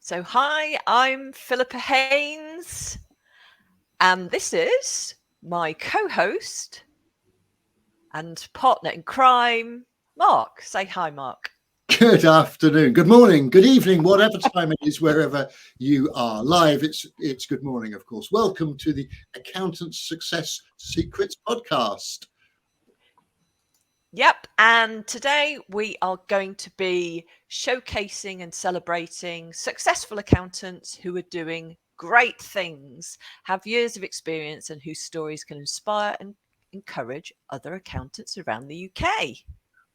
So, hi, I'm Philippa Haynes, and this is my co-host and partner in crime, Mark. Say hi, Mark. Good afternoon, good morning, good evening, whatever time it is, wherever you are. Live, it's good morning, of course. Welcome to the Accountant's Success Secrets podcast. Yep, and today we are going to be showcasing and celebrating successful accountants who are doing great things, have years of experience, and whose stories can inspire and encourage other accountants around the UK.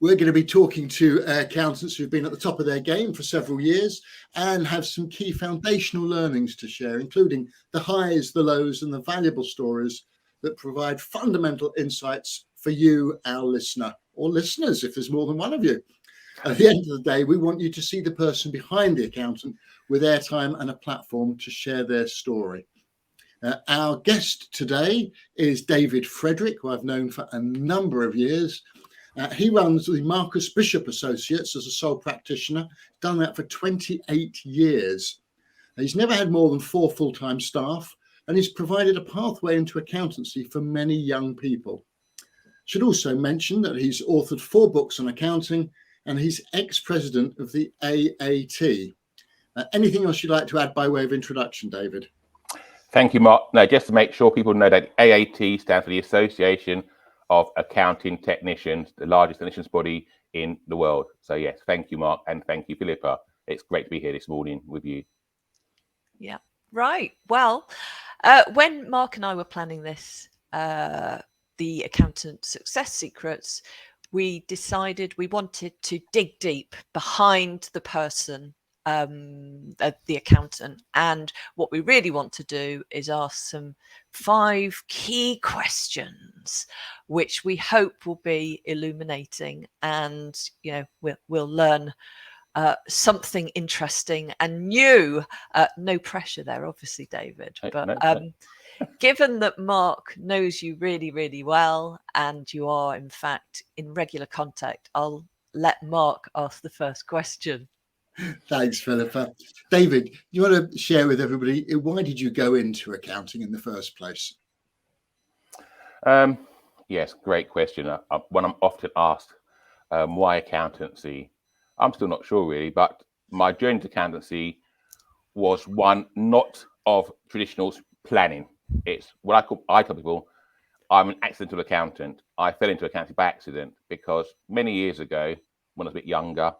We're going to be talking to accountants who've been at the top of their game for several years and have some key foundational learnings to share, including the highs, the lows, and the valuable stories that provide fundamental insights for you, our listener, or listeners, if there's more than one of you. At the end of the day, we want you to see the person behind the accountant with airtime and a platform to share their story. Our guest today is David Frederick, who I've known for a number of years. He runs the Marcus Bishop Associates as a sole practitioner, done that for 28 years. He's never had more than 4 full-time staff, and he's provided a pathway into accountancy for many young people. Should also mention that he's authored 4 books on accounting, and he's ex-president of the AAT. Anything else you'd like to add by way of introduction, David? Thank you, Mark. No, just to make sure people know that AAT stands for the Association of Accounting Technicians, the largest technicians body in the world. So yes, thank you, Mark, and thank you, Philippa. It's great to be here this morning with you. Yeah, right. Well, when Mark and I were planning this, the Accountant Success Secrets, we decided we wanted to dig deep behind the person, the accountant, and what we really want to do is ask some 5 key questions, which we hope will be illuminating, and we'll learn something interesting and new. No pressure there, obviously, David. But given that Mark knows you really, really well, and you are, in fact, in regular contact, I'll let Mark ask the first question. Thanks, Philippa. David, you want to share with everybody, why did you go into accounting in the first place? Yes, great question. When I'm often asked why accountancy, I'm still not sure really, but my journey to accountancy was one not of traditional planning. It's what I tell people, I'm an accidental accountant. I fell into accounting by accident because many years ago, when I was a bit younger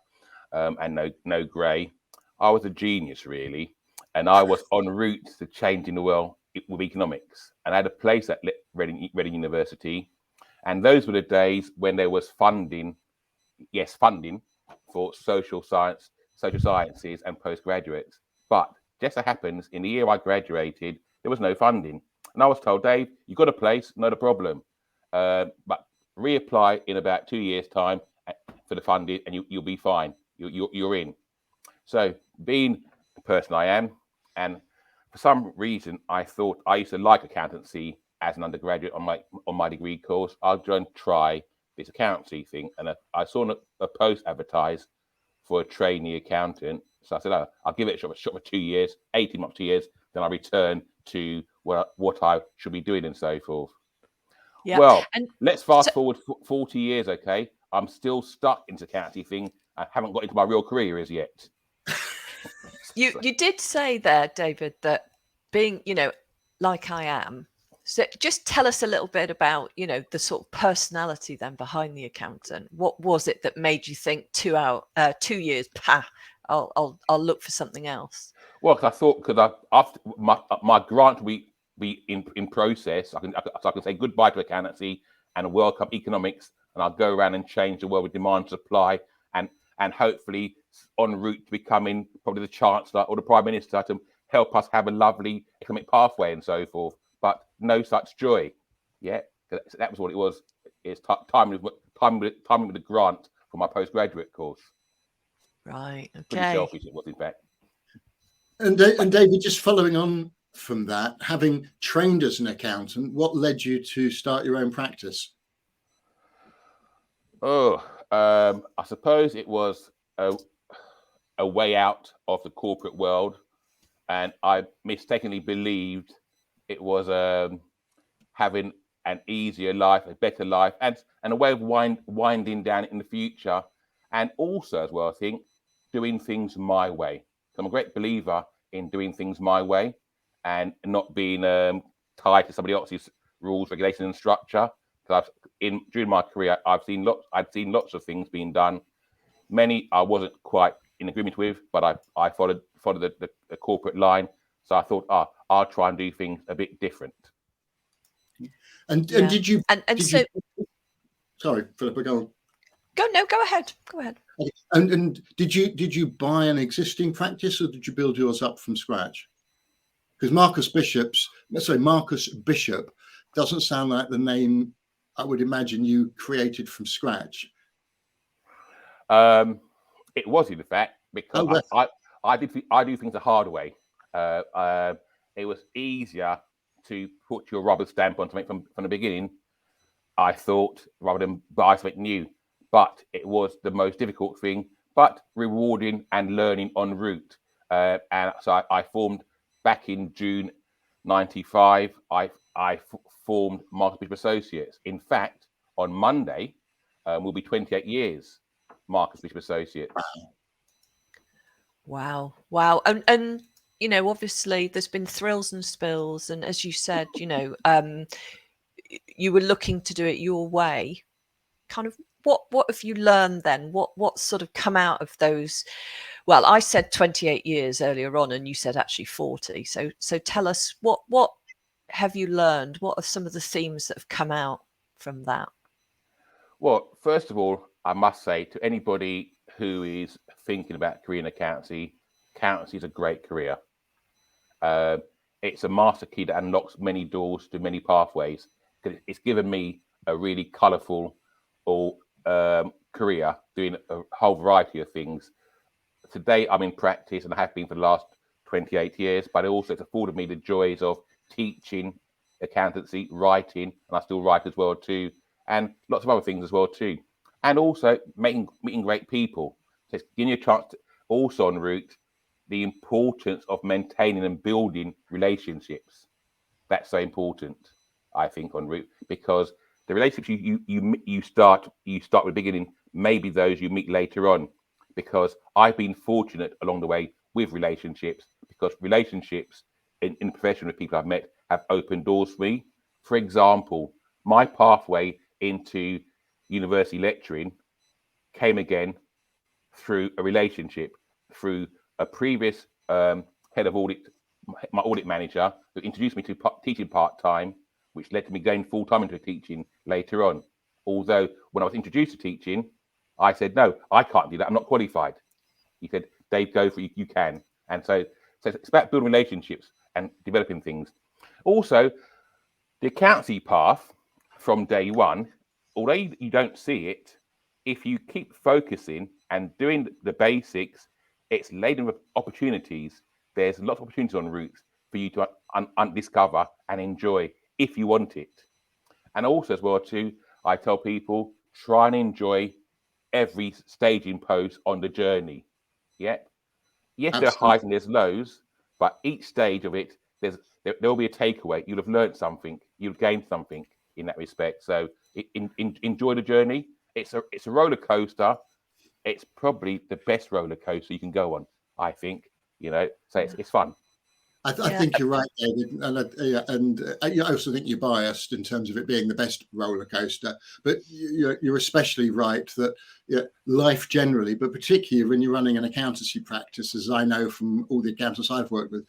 and no grey, I was a genius really, and I was en route to changing the world with economics. And I had a place at Reading University, and those were the days when there was funding for social sciences and postgraduates. But just so happens, in the year I graduated, there was no funding. And I was told, Dave, you've got a place, not a problem. But reapply in about 2 years' time for the funding and you'll be fine. You're in. So being the person I am, and for some reason, I thought I used to like accountancy as an undergraduate on my degree course. I'll go and try this accountancy thing. And I saw a post advertised for a trainee accountant. So I said, I'll give it a shot for 2 years, 18 months, 2 years. Then I'll return to what I should be doing and so forth. Yeah. Well, let's fast forward 40 years, okay? I'm still stuck into accountancy thing. I haven't got into my real career as yet. You did say there, David, that being, like I am. So just tell us a little bit about, the sort of personality then behind the accountant. What was it that made you think 2 years, I'll look for something else? Well, I thought after my grant will be in process, I can say goodbye to accountancy and welcome economics, and I'll go around and change the world with demand and supply, and hopefully en route to becoming probably the Chancellor or the Prime Minister to help us have a lovely economic pathway and so forth. But no such joy. Yeah, that was what it was. It's time with the grant for my postgraduate course. Right. Okay. Pretty selfish it was, in fact. And David, just following on from that, having trained as an accountant, what led you to start your own practice? I suppose it was a way out of the corporate world, and I mistakenly believed it was having an easier life, a better life, and a way of winding down in the future, and also as well, I think, doing things my way. I'm a great believer in doing things my way and not being tied to somebody else's rules, regulations, and structure. Because during my career, I've seen lots of things being done. Many I wasn't quite in agreement with, but I followed the corporate line. So I thought, I'll try and do things a bit different. And did you? Sorry, Philippa, go on. Go ahead. Okay. And did you buy an existing practice, or did you build yours up from scratch? Because Marcus Bishop doesn't sound like the name I would imagine you created from scratch. It was, in fact, because I do things the hard way. It was easier to put your rubber stamp on something from the beginning, I thought, rather than buy something new. But it was the most difficult thing, but rewarding and learning en route. And so I formed back in June '95. I formed Marcus Bishop Associates. In fact, on Monday will be 28 years Marcus Bishop Associates. Wow. And you know, obviously there's been thrills and spills, and as you said, you know, you were looking to do it your way. Kind of what have you learned then? What sort of come out of those? Well, I said 28 years earlier on, and you said actually 40. So tell us what have you learned? What are some of the themes that have come out from that? Well, first of all, I must say to anybody who is thinking about career in accountancy is a great career. It's a master key that unlocks many doors to many pathways. It's given me a really colourful career doing a whole variety of things. Today, I'm in practice, and I have been for the last 28 years, but also it's afforded me the joys of teaching accountancy, writing, and I still write as well too, and lots of other things as well too. And also meeting great people. So it's giving you a chance to also en route the importance of maintaining and building relationships. That's so important, I think, en route, because the relationships you start with the beginning, maybe those you meet later on. Because I've been fortunate along the way with relationships, because relationships in the profession with people I've met have opened doors for me. For example, my pathway into university lecturing came again through a relationship, through a previous head of audit, my audit manager, who introduced me to teaching part-time, which led to me going full-time into teaching later on. Although when I was introduced to teaching, I said, no, I can't do that. I'm not qualified. He said, Dave, go for it. You can. And so it's about building relationships and developing things. Also, the accountancy path from day one, although you don't see it, if you keep focusing and doing the basics, it's laden with opportunities. There's lots of opportunities en route for you to discover and enjoy if you want it. And also as well too, I tell people, try and enjoy every staging post on the journey. Yeah. Yes, Absolutely. There are highs and there's lows, but each stage of it, there will be a takeaway. You'll have learned something. You'll gain something in that respect. So enjoy the journey. It's a roller coaster. It's probably the best roller coaster you can go on, I think. You know, so it's fun. I think you're right, David, and I also think you're biased in terms of it being the best roller coaster. But you're especially right that life generally, but particularly when you're running an accountancy practice, as I know from all the accountants I've worked with,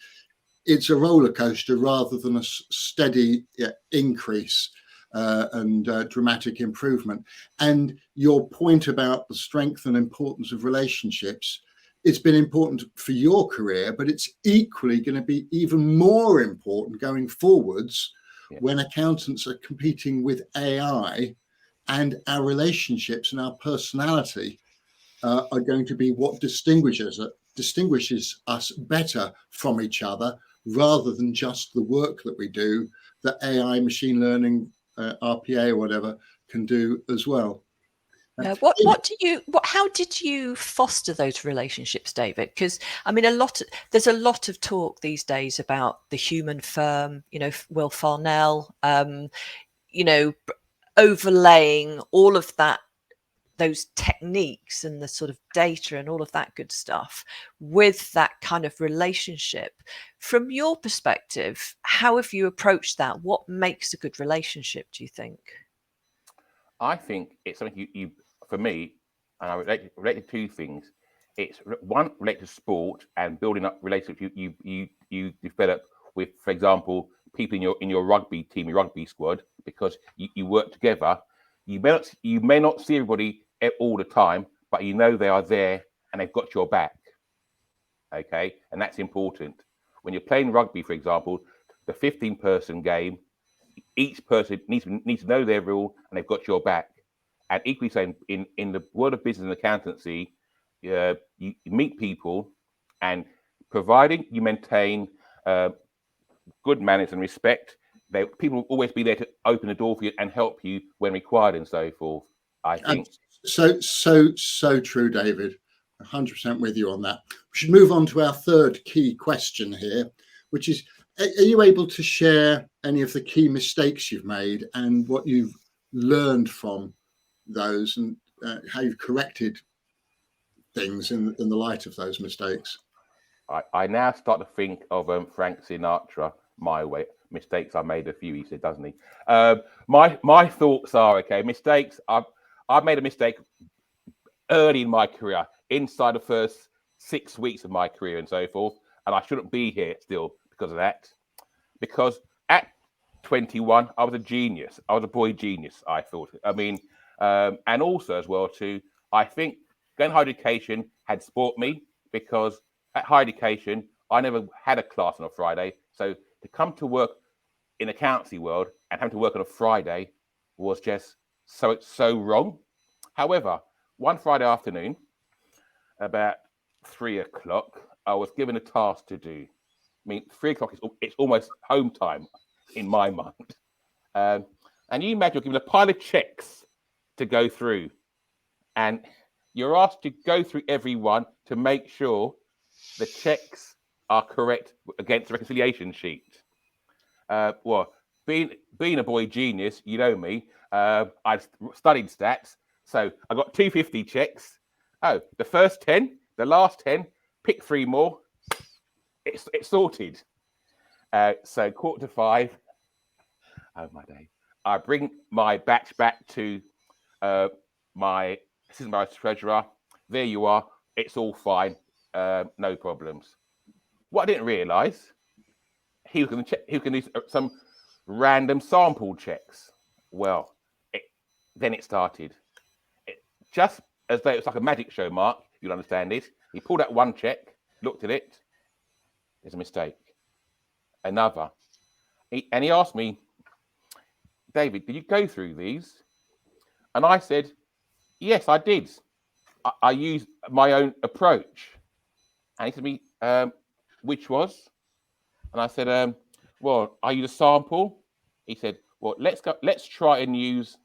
it's a roller coaster rather than a steady increase and dramatic improvement. And your point about the strength and importance of relationships. It's been important for your career, but it's equally going to be even more important going forwards when accountants are competing with AI, and our relationships and our personality are going to be what distinguishes us better from each other, rather than just the work that we do that AI, machine learning, RPA or whatever can do as well. How did you foster those relationships, David? Because I mean, there's a lot of talk these days about the human firm, Will Farnell, overlaying all of those techniques and the sort of data and all of that good stuff with that kind of relationship. From your perspective, how have you approached that? What makes a good relationship, do you think? I think it's something you for me, and I relate to two things. It's one, related to sport and building up relationships you develop with, for example, people in your rugby team, your rugby squad, because you work together. You may not see everybody all the time, but they are there and they've got your back. Okay, and that's important. When you're playing rugby, for example, the 15-person game, each person needs to know their role and they've got your back. And equally saying, in the world of business and accountancy, you meet people, and providing you maintain good manners and respect, people will always be there to open the door for you and help you when required and so forth. I think so true, David. 100% with you on that. We should move on to our third key question here, which is: are you able to share any of the key mistakes you've made and what you've learned from those, and how you've corrected things in the light of those mistakes? I now start to think of Frank Sinatra, My Way. Mistakes I made a few, he said, doesn't he? My thoughts are, okay, mistakes. I've made a mistake early in my career, inside the first 6 weeks of my career and so forth, and I shouldn't be here still because of that. Because at 21, I was a genius. I was a boy genius, I thought. I mean, and also as well too, I think going to higher education had spoilt me, because at higher education, I never had a class on a Friday. So to come to work in the accountancy world and having to work on a Friday was just so wrong. However, one Friday afternoon, about 3 o'clock, I was given a task to do. I mean, 3 o'clock it's almost home time in my mind. And you imagine you're given a pile of checks to go through, and you're asked to go through every one to make sure the checks are correct against the reconciliation sheet. Well, being a boy genius, you know me, I studied stats, so I got 250 checks. Oh, the first 10, the last 10, pick 3 more. It's sorted. So 4:45. Oh my day! I bring my batch back to my assistant vice treasurer. There you are. It's all fine. No problems. What I didn't realise, he was going to check. He was going to do some random sample checks. Well, then it started. Just as though it was like a magic show, Mark. You'll understand it. He pulled out one check, looked at it. There's a mistake. Another. And he asked me, David, did you go through these? And I said, yes, I did. I used my own approach. And he said to me, which was? And I said, well, I used a sample. He said, well, let's try and use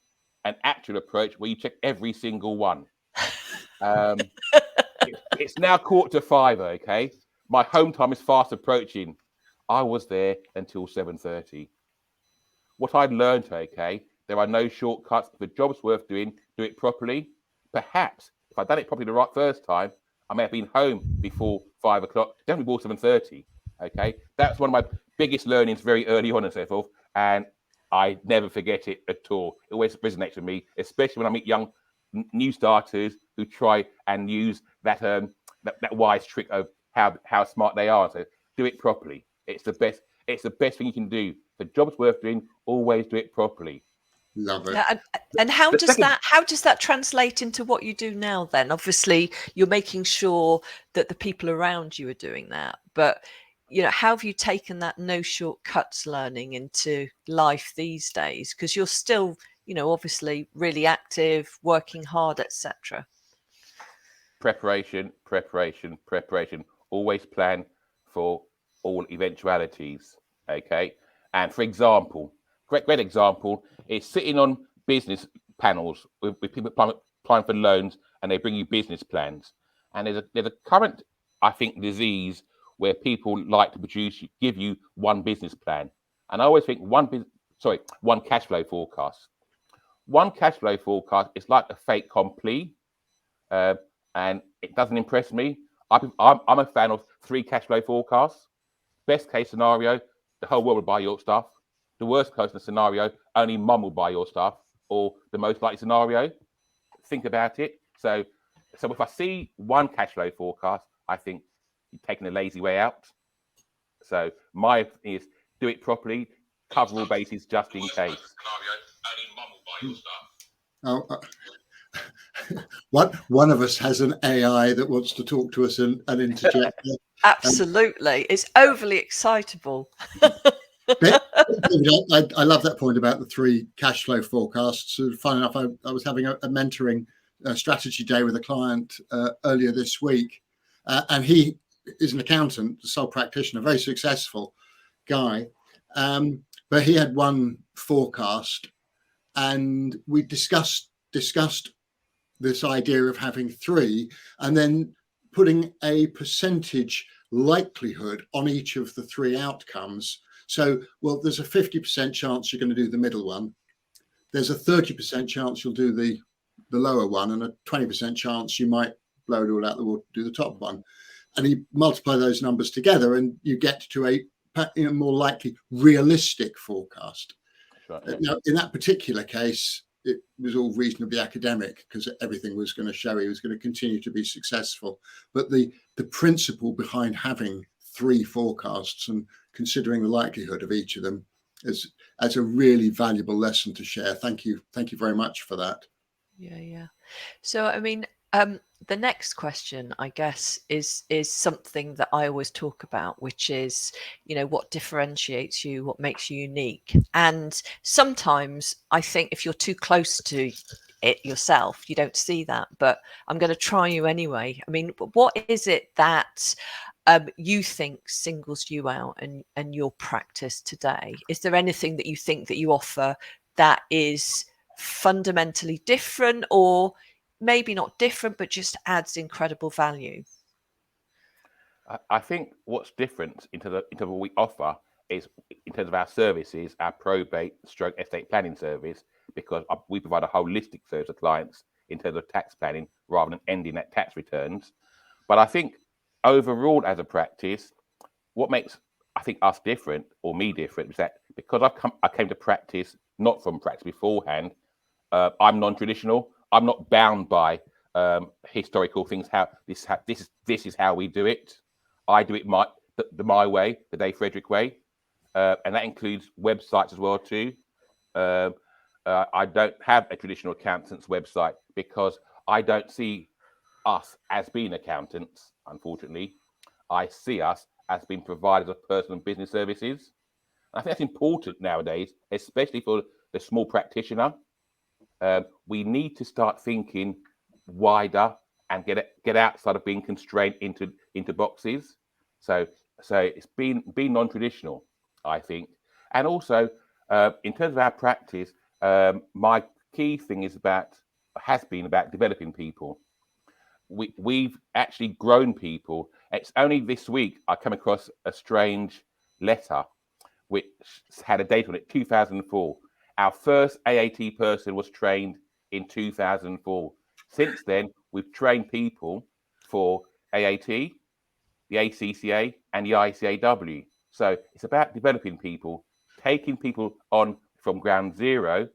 an actual approach where you check every single one. It's now 4:45, okay? My home time is fast approaching. I was there until 7:30. What I learned, okay, there are no shortcuts. If a job's worth doing, do it properly. Perhaps if I'd done it properly the right first time, I may have been home before 5 o'clock, definitely before 7:30. Okay, that's one of my biggest learnings very early on and so forth, and I never forget it at all. It always resonates with me, especially when I meet young new starters who try and use that wise trick of how smart they are. So do it properly. It's the best. It's the best thing you can do. The job's worth doing. Always do it properly. Love it. Yeah, and how does that translate into what you do now then? Obviously, you're making sure that the people around you are doing that, but how have you taken that no shortcuts learning into life these days? Because you're still, obviously really active, working hard, etc. Preparation. Always plan for all eventualities. Okay. And for example, great example is sitting on business panels with people time for loans and they bring you business plans. And there's a current, I think, disease where people like to give you one business plan. And I always think one cash flow forecast. One cash flow forecast is like a fait accompli, and it doesn't impress me. I'm a fan of 3 cash flow forecasts. Best case scenario, the whole world will buy your stuff. The worst case scenario, only mum will buy your stuff. Or the most likely scenario, think about it. So if I see one cash flow forecast, I think you're taking a lazy way out. So my thing is do it properly, cover all bases just in case. Only mum will buy your stuff. One of us has an AI that wants to talk to us and interject. Absolutely. It's overly excitable. I love that point about the 3 cash flow forecasts. Fun enough, I was having a mentoring strategy day with a client earlier this week, and he is an accountant, a sole practitioner, very successful guy, but he had one forecast, and we discussed this idea of having 3 and then putting a percentage likelihood on each of the 3 outcomes. So, well, there's a 50% chance you're going to do the middle one. There's a 30% chance you'll do the lower one, and a 20% chance you might blow it all out the water, do the top one. And you multiply those numbers together, and you get to a more likely realistic forecast. Right, yeah. Now, in that particular case, it was all reasonably academic because everything was going to show he was going to continue to be successful. But the principle behind having 3 forecasts and considering the likelihood of each of them is as a really valuable lesson to share. Thank you very much for that. Yeah. So I mean, the next question, I guess, is something that I always talk about, which is, what differentiates you, what makes you unique. And sometimes I think if you're too close to it yourself, you don't see that. But I'm going to try you anyway. I mean, what is it that you think singles you out and your practice today? Is there anything that you think that you offer that is fundamentally different, or maybe not different, but just adds incredible value? I think what's different in terms of what we offer is in terms of our services, our probate stroke estate planning service, because we provide a holistic service to clients in terms of tax planning rather than ending at tax returns. But I think overall as a practice, what makes us different, or me different, is that because I came to practice not from practice beforehand, I'm non-traditional. I'm not bound by historical things. This is how we do it. I do it my way, the Dave Frederick way, and that includes websites as well too. I don't have a traditional accountant's website because I don't see us as being accountants. Unfortunately, I see us as being providers of personal and business services. I think that's important nowadays, especially for the small practitioner. We need to start thinking wider and get outside of being constrained into boxes. So it's being non-traditional, I think. And also, in terms of our practice, my key thing has been about developing people. We've actually grown people. It's only this week I come across a strange letter which had a date on it, 2004. Our first AAT person was trained in 2004. Since then, we've trained people for AAT, the ACCA, and the ICAW. So it's about developing people, taking people on from ground zero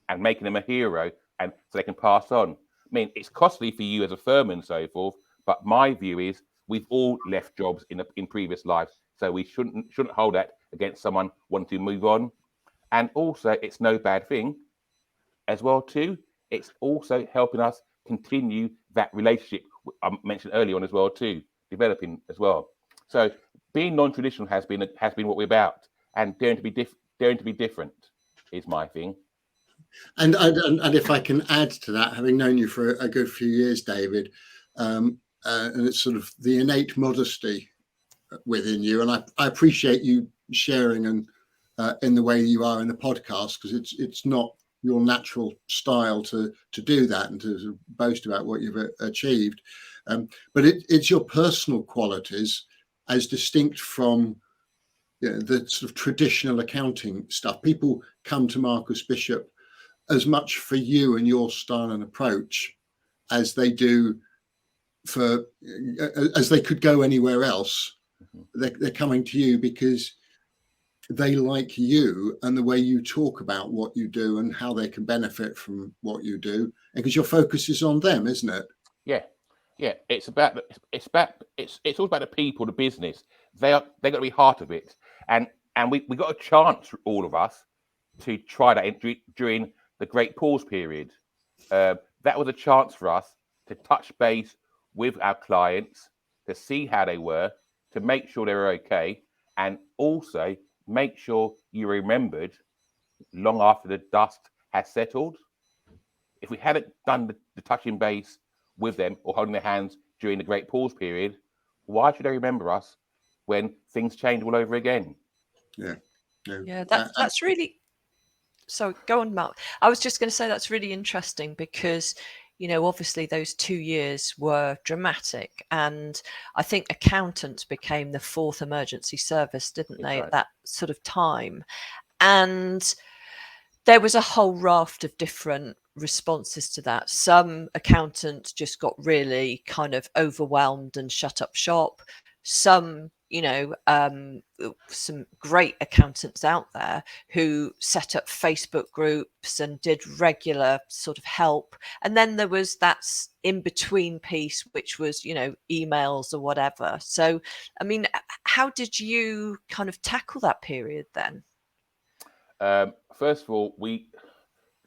and making them a hero, and so they can pass on. I mean, it's costly for you as a firm and so forth, but my view is we've all left jobs in previous lives, so we shouldn't hold that against someone wanting to move on. And also, it's no bad thing as well too. It's also helping us continue that relationship I mentioned earlier on as well too, developing as well. So being non-traditional has been what we're about, and daring to be different is my thing. And if I can add to that, having known you for a good few years, David, and it's sort of the innate modesty within you, and I appreciate you sharing and in the way you are in the podcast, because it's not your natural style to do that and to sort of boast about what you've achieved. But it's your personal qualities as distinct from the sort of traditional accounting stuff. People come to Marcus Bishop as much for you and your style and approach as they do as they could go anywhere else. They're coming to you because they like you and the way you talk about what you do and how they can benefit from what you do, and because your focus is on them, isn't it? Yeah. It's all about the people, the business. They've got to be heart of it, and we got a chance, all of us, to try that during the Great Pause period. That was a chance for us to touch base with our clients, to see how they were, to make sure they were okay, and also make sure you remembered long after the dust had settled. If we hadn't done the touching base with them or holding their hands during the Great Pause period, why should they remember us when things change all over again? Yeah, that's really... So go on, Mark. I was just going to say that's really interesting because, obviously those 2 years were dramatic, and I think accountants became the fourth emergency service, didn't they, Right. at that sort of time? And there was a whole raft of different responses to that. Some accountants just got really kind of overwhelmed and shut up shop. Some, some great accountants out there who set up Facebook groups and did regular sort of help. And then there was that in between piece, which was, emails or whatever. So, I mean, how did you kind of tackle that period then? First of all, we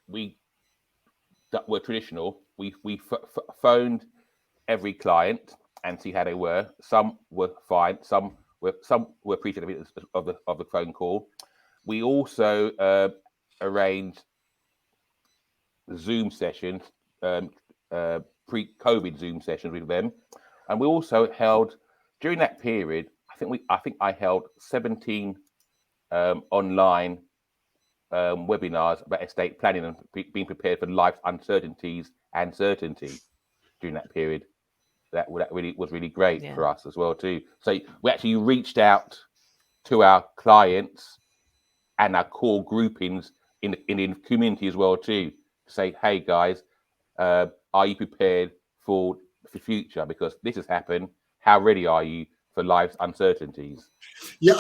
were traditional. We phoned every client and see how they were. Some were fine. Some were appreciative of the phone call. We also arranged Zoom sessions, pre-COVID Zoom sessions with them, and we also held during that period. I think I held 17 online webinars about estate planning and being prepared for life's uncertainties and certainty during that period. That really was really great for us as well too. So we actually reached out to our clients and our core groupings in the community as well too, to say, hey guys, are you prepared for the future? Because this has happened. How ready are you for life's uncertainties? Yeah,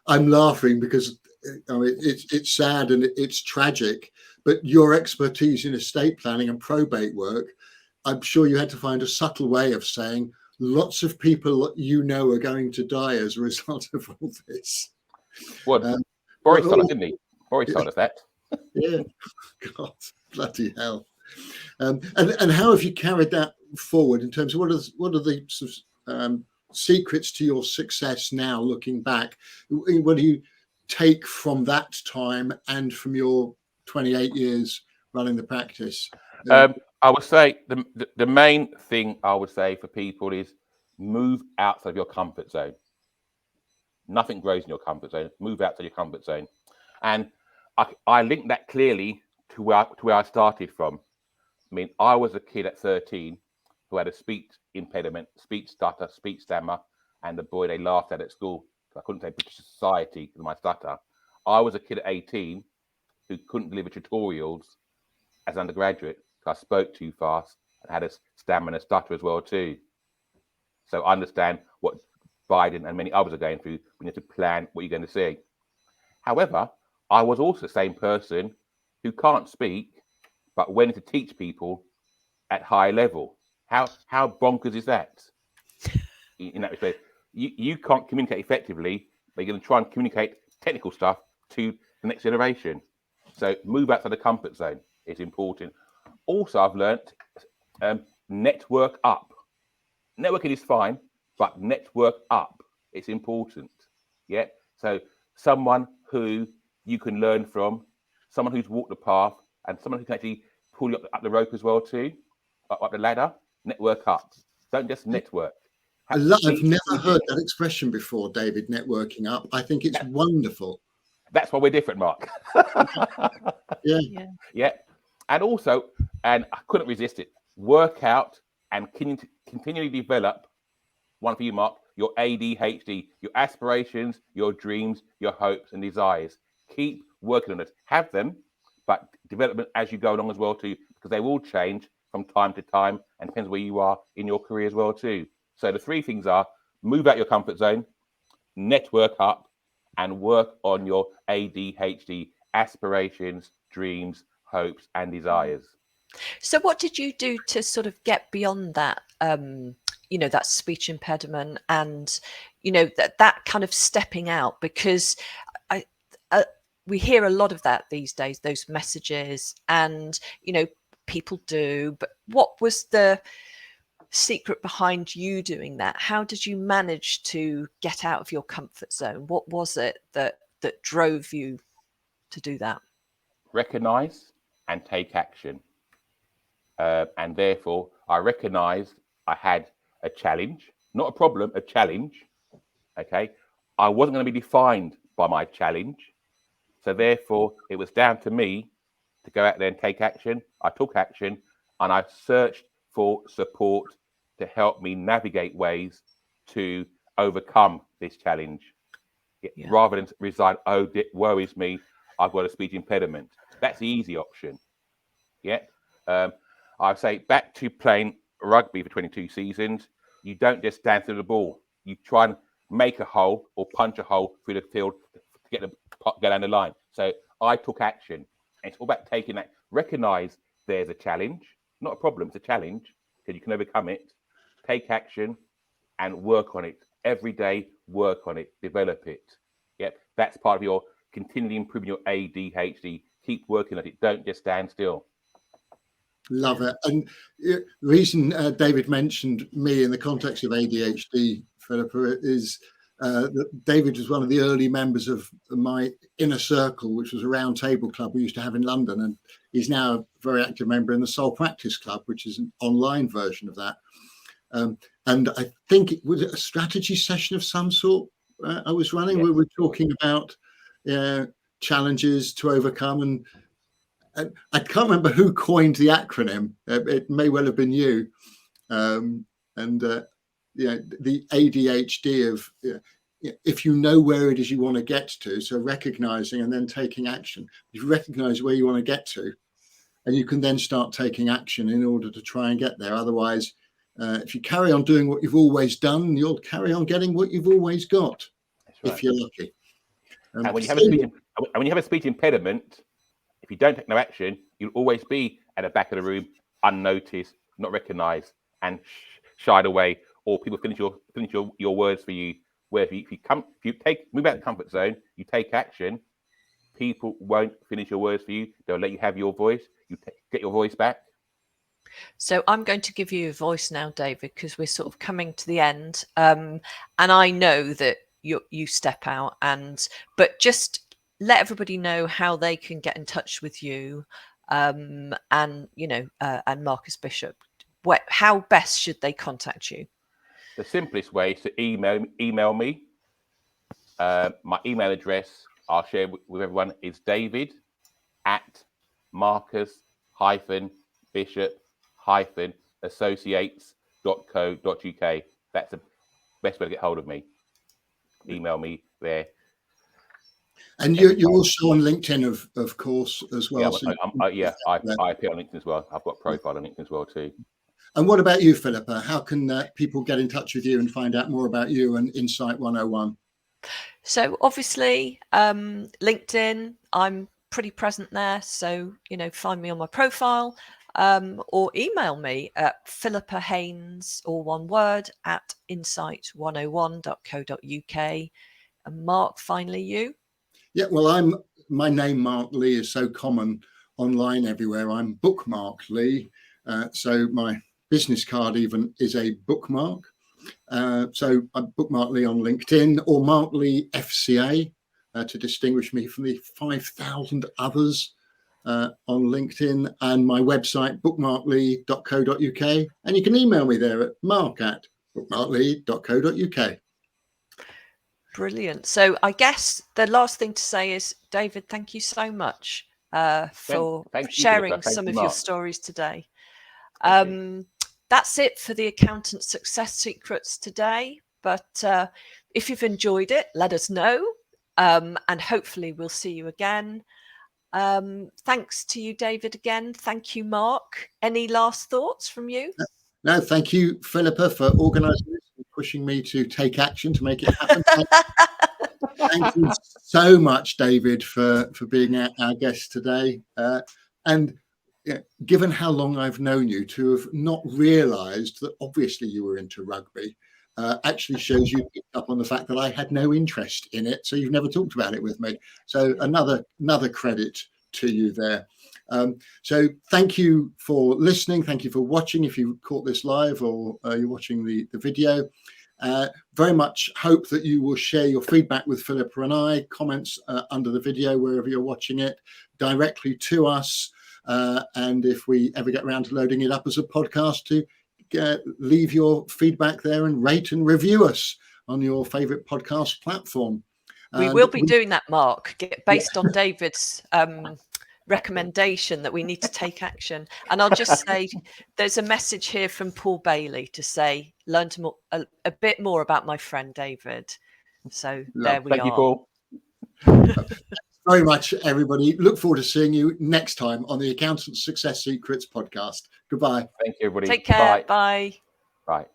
I'm laughing because it's sad and it's tragic, but your expertise in estate planning and probate work, I'm sure you had to find a subtle way of saying lots of people are going to die as a result of all this. Well, Boris told us, didn't he? Boris told us that. Yeah, God, bloody hell. And how have you carried that forward in terms of what are the sort of, secrets to your success now, looking back? What do you take from that time and from your 28 years running the practice? I would say the main thing I would say for people is move outside of your comfort zone. Nothing grows in your comfort zone. Move outside your comfort zone. And I link that clearly to where I started from. I mean, I was a kid at 13 who had a speech impediment, speech stutter, speech stammer, and the boy they laughed at school. I couldn't say British society because of my stutter. I was a kid at 18 who couldn't deliver tutorials as an undergraduate because I spoke too fast and had a stammer and a stutter as well too. So I understand what Biden and many others are going through. We need to plan what you're going to see. However, I was also the same person who can't speak, but went to teach people at high level. How bonkers is that? In that respect, you can't communicate effectively, but you're going to try and communicate technical stuff to the next generation. So move outside the comfort zone is important. Also, I've learnt network up. Networking is fine, but network up. It's important. Yeah. So someone who you can learn from, someone who's walked the path, and someone who can actually pull you up the rope as well too, up the ladder. Network up. Don't just network. I've never heard that expression before, David. Networking up. I think it's wonderful. That's why we're different, Mark. Yeah. Yeah. And also, and I couldn't resist it, work out and continually develop, one for you, Mark, your ADHD, your aspirations, your dreams, your hopes and desires. Keep working on it. Have them, but development as you go along as well too, because they will change from time to time and depends where you are in your career as well too. So the three things are: move out your comfort zone, network up, and work on your ADHD, aspirations, dreams, hopes and desires. So what did you do to sort of get beyond that, that speech impediment and, that kind of stepping out? Because we hear a lot of that these days, those messages, and, people do. But what was the secret behind you doing that? How did you manage to get out of your comfort zone? What was it that drove you to do that? Recognize and take action. And therefore, I recognized I had a challenge, not a problem, a challenge. Okay. I wasn't going to be defined by my challenge. So therefore, it was down to me to go out there and take action. I took action and I searched for support to help me navigate ways to overcome this challenge. Yeah. Rather than resign, oh, woe is me, I've got a speech impediment. That's the easy option. Yeah. I say back to playing rugby for 22 seasons. You don't just dance through the ball. You try and make a hole or punch a hole through the field to get down the line. So I took action. And it's all about taking that. Recognize there's a challenge, not a problem. It's a challenge because you can overcome it. Take action and work on it every day. Work on it. Develop it. Yep, that's part of your continually improving your ADHD. Keep working at it. Don't just stand still. Love it. And the reason David mentioned me in the context of ADHD, Philippa, is that David was one of the early members of my inner circle, which was a round table club we used to have in London. And he's now a very active member in the Soul Practice Club, which is an online version of that. And I think it was a strategy session of some sort I was running. Yes. We were talking about challenges to overcome, and I can't remember who coined the acronym. It may well have been you. The ADHD of if you know where it is you want to get to, so recognizing and then taking action. You recognize where you want to get to, and you can then start taking action in order to try and get there. Otherwise, if you carry on doing what you've always done, you'll carry on getting what you've always got. That's right. If you're lucky. And when you have a speech impediment, if you don't take no action, you'll always be at the back of the room, unnoticed, not recognised, and shied away, or people finish your words for you. Where if you move out of the comfort zone, you take action, people won't finish your words for you. They'll let you have your voice. You get your voice back. So I'm going to give you a voice now, David, because we're sort of coming to the end, and I know that you step out, but just let everybody know how they can get in touch with you, and Marcus Bishop. How best should they contact you? The simplest way is to email me. My email address I'll share with everyone is david@marcus-bishop-associates.co.uk. That's the best way to get hold of me. Email me there. And you're also on LinkedIn, of course, as well. Yeah, I appear on LinkedIn as well. I've got a profile on LinkedIn as well too. And what about you, Philippa? How can people get in touch with you and find out more about you and Insight 101? So obviously, LinkedIn, I'm pretty present there. So, find me on my profile, or email me at Philippa Haynes, all one word, at insight101.co.uk. And Mark, finally, you? Yeah, well, my name, Mark Lee, is so common online everywhere. I'm Bookmark Lee. So my business card even is a bookmark. So I'm Bookmark Lee on LinkedIn, or Mark Lee FCA, to distinguish me from the 5,000 others on LinkedIn, and my website, bookmarklee.co.uk. And you can email me there at mark@bookmarklee.co.uk. Brilliant. So I guess the last thing to say is, David, thank you so much for Thank you, sharing Philippa. Thank some you, of your Mark. stories today. Thank you. That's it for the Accountant Success Secrets today. But if you've enjoyed it, let us know. And hopefully we'll see you again. Thanks to you, David, again. Thank you, Mark. Any last thoughts from you? No, thank you, Philippa, for organising this and pushing me to take action to make it happen. Thank you so much, David, for being our guest today. And given how long I've known you, to have not realised that obviously you were into rugby actually shows you picked up on the fact that I had no interest in it. So you've never talked about it with me. So another credit to you there. So thank you for listening. Thank you for watching. If you caught this live or you're watching the video. Very much hope that you will share your feedback with Philippa and I, comments under the video wherever you're watching it, directly to us. And if we ever get around to loading it up as a podcast, to leave your feedback there and rate and review us on your favourite podcast platform. We will be doing that, Mark, based on David's recommendation that we need to take action. And I'll just say there's a message here from Paul Bailey to say, learn a bit more about my friend David. So there we are. Thank you, Paul. Very much, everybody. Look forward to seeing you next time on the Accountant Success Secrets podcast. Goodbye. Thank you, everybody. Take care. Bye. Bye. Bye.